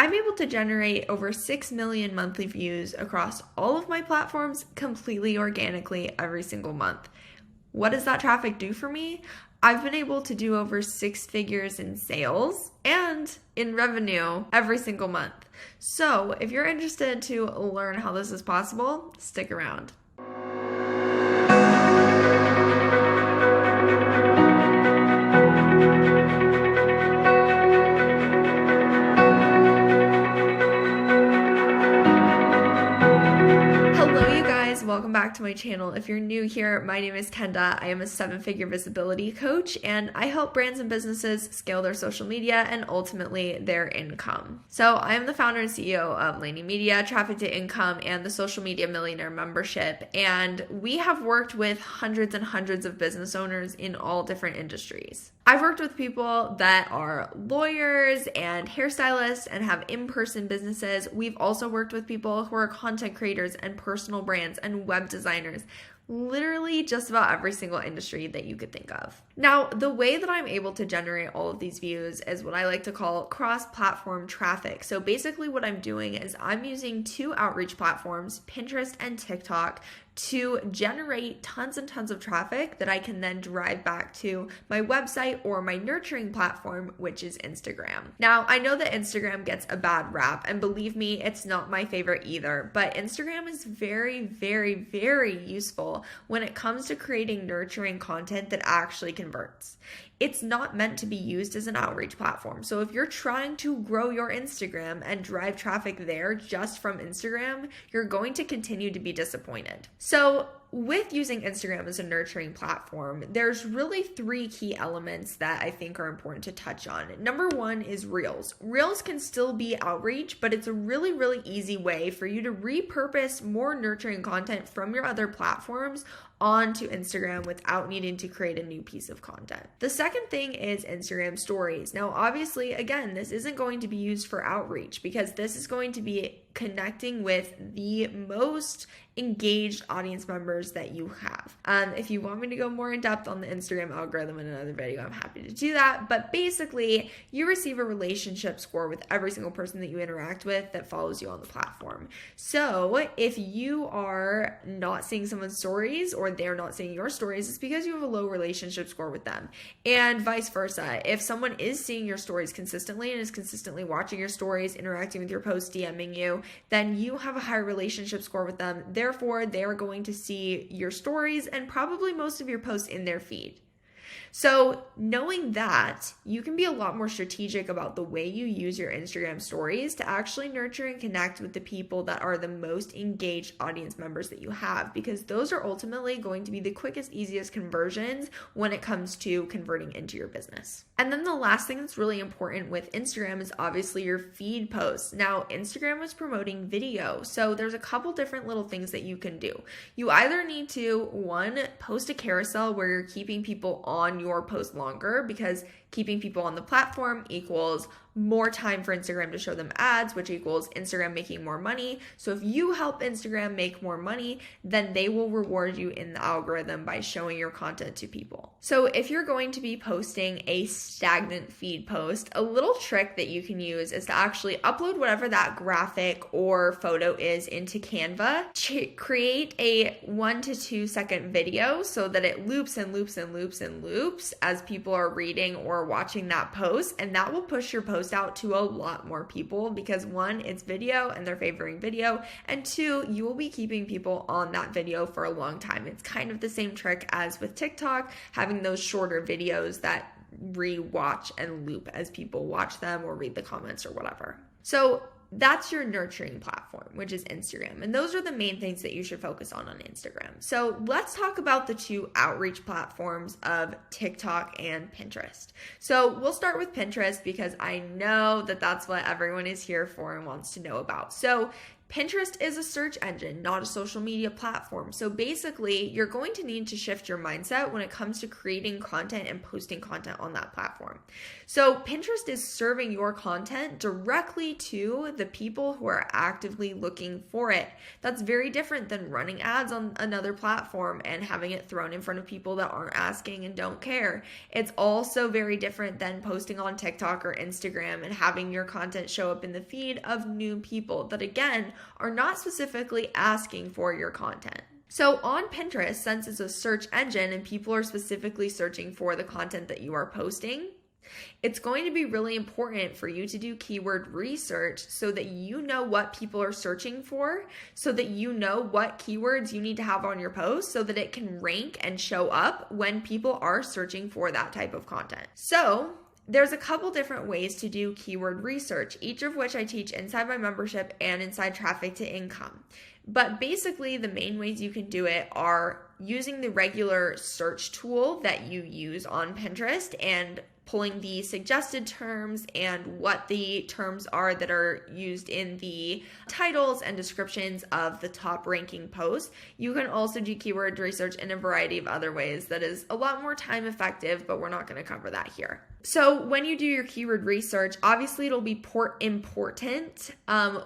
I'm able to generate over 6 million monthly views across all of my platforms completely organically every single month. What does that traffic do for me? I've been able to do over 6 figures in sales and in revenue every single month. So if you're interested to learn how this is possible, stick around. Welcome back to my channel. If you're new here, my name is Kenda. I am a 7-figure visibility coach, and I help brands and businesses scale their social media and ultimately their income. So I am the founder and CEO of Lainey Media, Traffic to Income, and the Social Media Millionaire membership. And we have worked with hundreds and hundreds of business owners in all different industries. I've worked with people that are lawyers and hairstylists and have in-person businesses. We've also worked with people who are content creators and personal brands and web designers. Literally just about every single industry that you could think of. Now, the way that I'm able to generate all of these views is what I like to call cross-platform traffic. So basically what I'm doing is I'm using 2 outreach platforms, Pinterest and TikTok, to generate tons and tons of traffic that I can then drive back to my website or my nurturing platform, which is Instagram. Now, I know that Instagram gets a bad rap, and believe me, it's not my favorite either, but Instagram is very, very, very useful when it comes to creating nurturing content that actually converts. It's not meant to be used as an outreach platform. So if you're trying to grow your Instagram and drive traffic there just from Instagram, you're going to continue to be disappointed. So with using Instagram as a nurturing platform, there's really 3 key elements that I think are important to touch on. Number 1 is Reels. Reels can still be outreach, but it's a really, really easy way for you to repurpose more nurturing content from your other platforms onto Instagram without needing to create a new piece of content. The second thing is Instagram stories. Now, obviously, again, this isn't going to be used for outreach because this is going to be connecting with the most engaged audience members that you have. If you want me to go more in depth on the Instagram algorithm in another video, I'm happy to do that. But basically, you receive a relationship score with every single person that you interact with that follows you on the platform. So if you are not seeing someone's stories or they're not seeing your stories, it's because you have a low relationship score with them. And vice versa. If someone is seeing your stories consistently and is consistently watching your stories, interacting with your posts, DMing you, then you have a higher relationship score with them. Therefore, they are going to see your stories and probably most of your posts in their feed. So knowing that, you can be a lot more strategic about the way you use your Instagram stories to actually nurture and connect with the people that are the most engaged audience members that you have, because those are ultimately going to be the quickest, easiest conversions when it comes to converting into your business. And then the last thing that's really important with Instagram is obviously your feed posts. Now, Instagram is promoting video, so there's a couple different little things that you can do. You either need to, 1, post a carousel where you're keeping people on your post longer, because keeping people on the platform equals more time for Instagram to show them ads, which equals Instagram making more money. So if you help Instagram make more money, then they will reward you in the algorithm by showing your content to people. So if you're going to be posting a stagnant feed post, a little trick that you can use is to actually upload whatever that graphic or photo is into Canva, create a 1 to 2 second video so that it loops and loops and loops and loops as people are reading or watching that post, and that will push your post out to a lot more people because 1, it's video and they're favoring video, and 2, you will be keeping people on that video for a long time. It's kind of the same trick as with TikTok, having those shorter videos that re-watch and loop as people watch them or read the comments or whatever. So that's your nurturing platform, which is Instagram. And those are the main things that you should focus on Instagram. So let's talk about the 2 outreach platforms of TikTok and Pinterest. So we'll start with Pinterest because I know that that's what everyone is here for and wants to know about. So Pinterest is a search engine, not a social media platform. So basically, you're going to need to shift your mindset when it comes to creating content and posting content on that platform. So Pinterest is serving your content directly to the people who are actively looking for it. That's very different than running ads on another platform and having it thrown in front of people that aren't asking and don't care. It's also very different than posting on TikTok or Instagram and having your content show up in the feed of new people that, again, are not specifically asking for your content. So on Pinterest, since it's a search engine and people are specifically searching for the content that you are posting, it's going to be really important for you to do keyword research so that you know what people are searching for, so that you know what keywords you need to have on your post so that it can rank and show up when people are searching for that type of content. So there's a couple different ways to do keyword research, each of which I teach inside my membership and inside Traffic to Income. But basically, the main ways you can do it are using the regular search tool that you use on Pinterest and pulling the suggested terms and what the terms are that are used in the titles and descriptions of the top ranking posts. You can also do keyword research in a variety of other ways that is a lot more time effective, but we're not going to cover that here. So when you do your keyword research, obviously it'll be important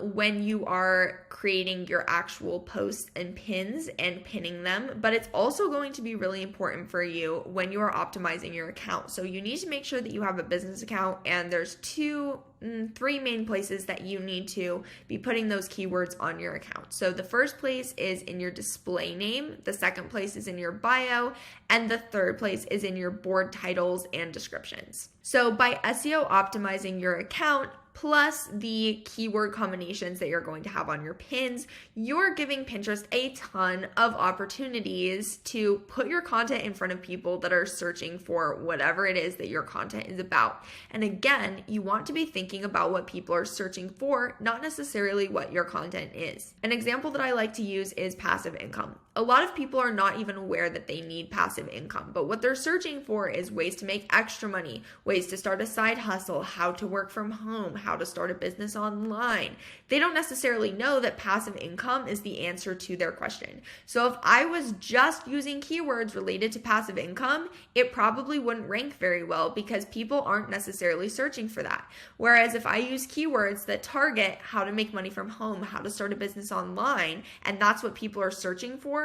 when you are creating your actual posts and pins and pinning them, but it's also going to be really important for you when you are optimizing your account. So you need to make sure that you have a business account, and there's three main places that you need to be putting those keywords on your account. So the first place is in your display name, the second place is in your bio, and the third place is in your board titles and descriptions. So by SEO optimizing your account, plus the keyword combinations that you're going to have on your pins, you're giving Pinterest a ton of opportunities to put your content in front of people that are searching for whatever it is that your content is about. And again, you want to be thinking about what people are searching for, not necessarily what your content is. An example that I like to use is passive income. A lot of people are not even aware that they need passive income, but what they're searching for is ways to make extra money, ways to start a side hustle, how to work from home, how to start a business online. They don't necessarily know that passive income is the answer to their question. So if I was just using keywords related to passive income, it probably wouldn't rank very well because people aren't necessarily searching for that. Whereas if I use keywords that target how to make money from home, how to start a business online, and that's what people are searching for,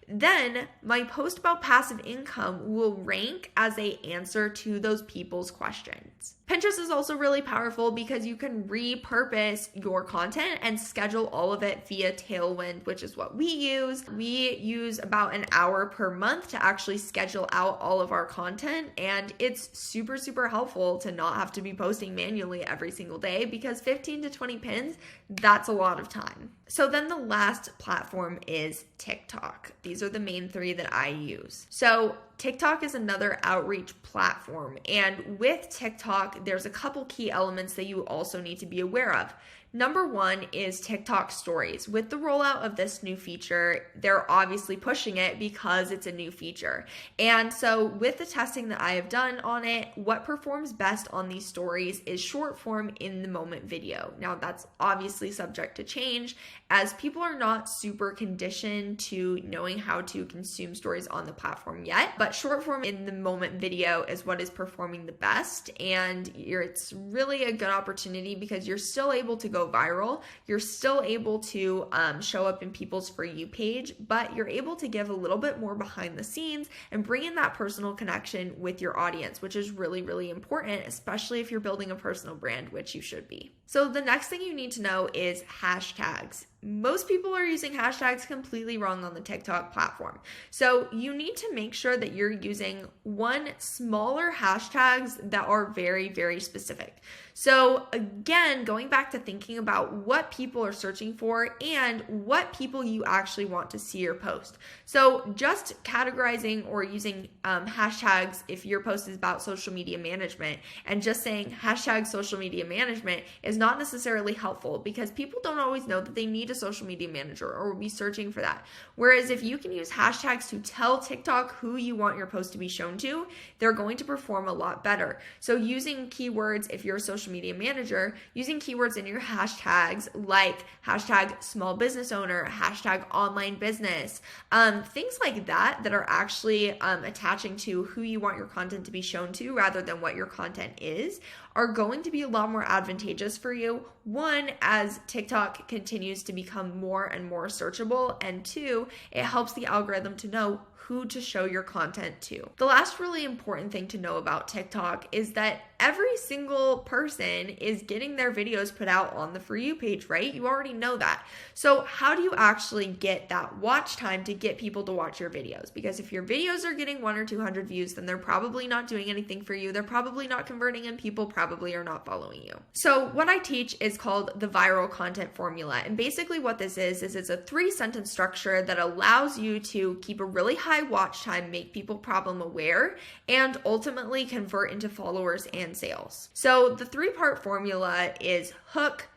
then my post about passive income will rank as an answer to those people's questions. Pinterest is also really powerful because you can repurpose your content and schedule all of it via Tailwind, which is what we use. We use about an hour per month to actually schedule out all of our content, and it's super, super helpful to not have to be posting manually every single day because 15 to 20 pins, that's a lot of time. So then the last platform is TikTok. These are the main three that I use. So TikTok is another outreach platform, and with TikTok, there's a couple key elements that you also need to be aware of. Number one is TikTok stories. With the rollout of this new feature, they're obviously pushing it because it's a new feature. And so with the testing that I have done on it, what performs best on these stories is short form in the moment video. Now that's obviously subject to change as people are not super conditioned to knowing how to consume stories on the platform yet, but short form in the moment video is what is performing the best. And it's really a good opportunity because you're still able to go viral. You're still able to show up in people's For You page, but you're able to give a little bit more behind the scenes and bring in that personal connection with your audience, which is really, really important, especially if you're building a personal brand, which you should be. So the next thing you need to know is hashtags. Most people are using hashtags completely wrong on the TikTok platform. So you need to make sure that you're using smaller hashtags that are very, very specific. So again, going back to thinking about what people are searching for and what people you actually want to see your post. So just categorizing or using hashtags if your post is about social media management and just saying hashtag social media management is not necessarily helpful because people don't always know that they need to a social media manager or will be searching for that. Whereas if you can use hashtags to tell TikTok who you want your post to be shown to, they're going to perform a lot better. So using keywords, if you're a social media manager, using keywords in your hashtags like hashtag small business owner, hashtag online business, things like that are actually attaching to who you want your content to be shown to rather than what your content is, are going to be a lot more advantageous for you. One, as TikTok continues to become more and more searchable, and two, it helps the algorithm to know who to show your content to. The last really important thing to know about TikTok is that every single person is getting their videos put out on the For You page, right? You already know that. So how do you actually get that watch time to get people to watch your videos? Because if your videos are getting 100 or 200 views, then they're probably not doing anything for you. They're probably not converting, and people probably are not following you. So what I teach is called the viral content formula. And basically what this is it's a 3-sentence structure that allows you to keep a really high watch time, make people problem aware, and ultimately convert into followers and sales. So the 3-part formula is hook,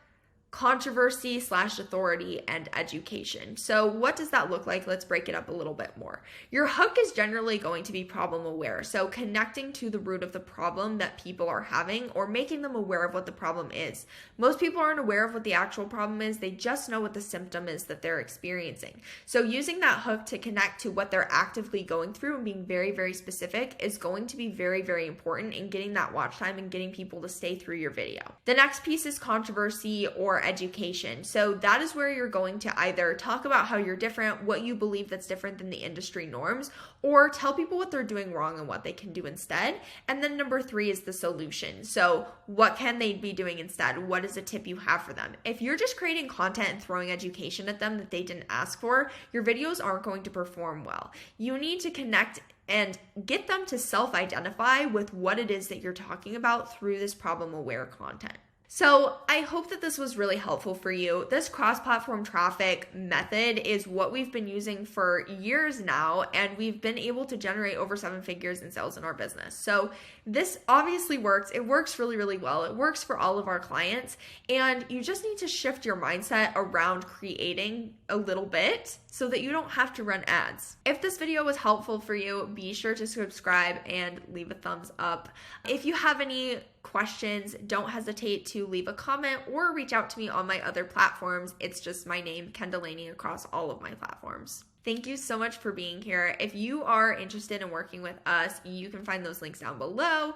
controversy/authority, and education. So what does that look like? Let's break it up a little bit more. Your hook is generally going to be problem aware. So connecting to the root of the problem that people are having or making them aware of what the problem is. Most people aren't aware of what the actual problem is. They just know what the symptom is that they're experiencing. So using that hook to connect to what they're actively going through and being very, very specific is going to be very, very important in getting that watch time and getting people to stay through your video. The next piece is controversy or education. So that is where you're going to either talk about how you're different, what you believe that's different than the industry norms, or tell people what they're doing wrong and what they can do instead. And then number 3 is the solution. So what can they be doing instead? What is a tip you have for them? If you're just creating content and throwing education at them that they didn't ask for, your videos aren't going to perform well. You need to connect and get them to self-identify with what it is that you're talking about through this problem-aware content. So I hope that this was really helpful for you. This cross-platform traffic method is what we've been using for years now, and we've been able to generate over 7 figures in sales in our business. So this obviously works. It works really, really well. It works for all of our clients, and you just need to shift your mindset around creating a little bit so that you don't have to run ads. If this video was helpful for you, be sure to subscribe and leave a thumbs up. If you have any questions, don't hesitate to leave a comment or reach out to me on my other platforms. It's just my name, Ken Delaney, across all of my platforms. Thank you so much for being here. If you are interested in working with us, you can find those links down below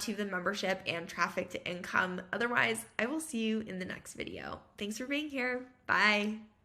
to the membership and traffic to income. Otherwise, I will see you in the next video. Thanks for being here. Bye.